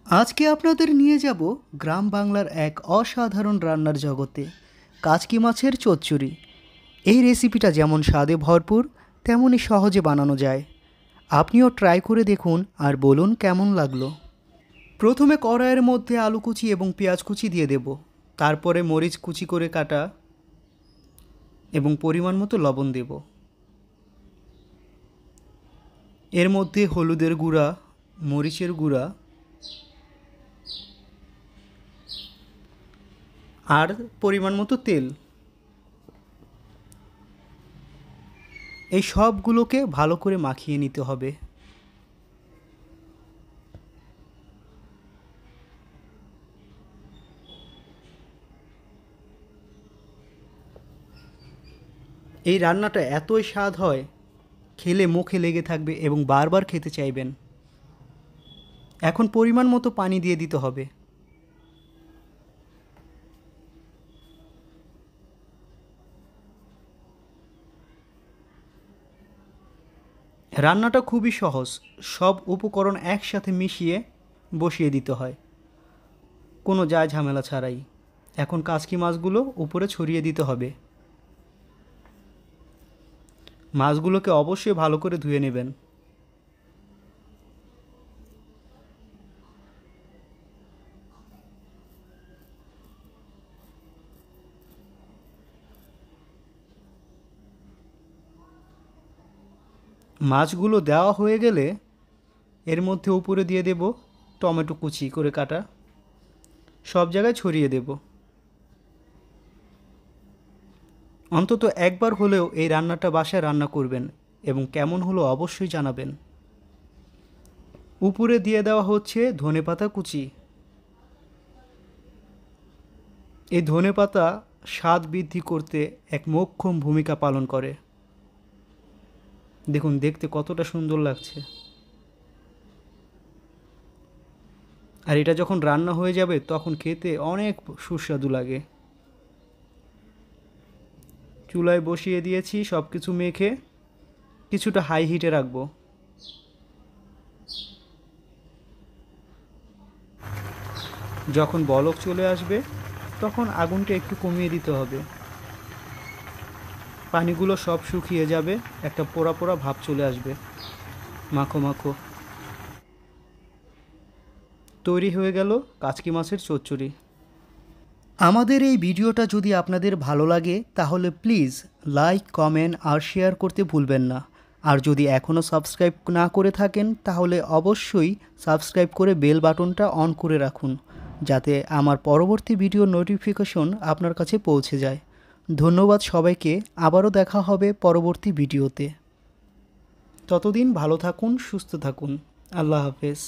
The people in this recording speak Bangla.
আজকে আপনাদের নিয়ে যাব গ্রাম বাংলার এক অসাধারণ রান্নার জগতে, কাচকি মাছের চচ্চড়ি। এই রেসিপিটা যেমন স্বাদে ভরপুর, তেমনই সহজে বানানো যায়। আপনিও ট্রাই করে দেখুন আর বলুন কেমন লাগলো। প্রথমে কড়াইয়ের মধ্যে আলু কুচি এবং পেঁয়াজ কুচি দিয়ে দেব। তারপরে মরিচ কুচি করে কাটা এবং পরিমাণ মতো লবণ দেব। এর মধ্যে হলুদের গুঁড়া, মরিচের গুঁড়া আর পরিমাণ মতো তেল, এই সবগুলোকে ভালো করে মাখিয়ে নিতে হবে। এই রান্নাটা এতই স্বাদ হয়, খেলে মুখে লেগে থাকবে এবং বারবার খেতে চাইবেন। এখন পরিমাণ মতো পানি দিয়ে দিতে হবে। রান্নাটা খুবই সহজ, সব উপকরণ একসাথে মিশিয়ে বসিয়ে দিতে হয়, কোনো যা ঝামেলা ছাড়াই। এখন কাচকি মাছগুলো উপরে ছড়িয়ে দিতে হবে। মাছগুলোকে অবশ্যই ভালো করে ধুয়ে নেবেন। মাছগুলো দেওয়া হয়ে গেলে এর মধ্যে উপরে দিয়ে দেব টমেটো কুচি করে কাটা, সব জায়গায় ছড়িয়ে দেব। অন্তত একবার হলেও এই রান্নাটা বাসায় রান্না করবেন এবং কেমন হলো অবশ্যই জানাবেন। উপরে দিয়ে দেওয়া হচ্ছে ধনেপাতা কুচি। এই ধনেপাতা স্বাদ বৃদ্ধি করতে এক মোক্ষম ভূমিকা পালন করে। দেখুন দেখতে কতটা সুন্দর লাগছে। আর এটা যখন রান্না হয়ে যাবে তখন খেতে অনেক সুস্বাদু লাগে। চুলায় বসিয়ে দিয়েছি, সব কিছু মেখে কিছুটা হাই হিটে রাখবো। যখন বলক চলে আসবে তখন আগুনটা একটু কমিয়ে দিতে হবে। পানিগুলো সব শুকিয়ে যাবে, একটা পোড়া পোড়া ভাব চলে আসবে। মাখো মাখো। তৈরি হয়ে গেল কাচকি মাছের চচ্চড়ি। আমাদের এই ভিডিওটা যদি আপনাদের ভালো লাগে তাহলে প্লিজ লাইক, কমেন্ট আর শেয়ার করতে ভুলবেন না। আর যদি এখনও সাবস্ক্রাইব না করে থাকেন তাহলে অবশ্যই সাবস্ক্রাইব করে বেল বাটনটা অন করে রাখুন, যাতে আমার পরবর্তী ভিডিওর নোটিফিকেশন আপনার কাছে পৌঁছে যায়। ধন্যবাদ সবাইকে, আবারও দেখা হবে পরবর্তী ভিডিওতে। ততদিন ভালো থাকুন, সুস্থ থাকুন। আল্লাহ হাফেজ।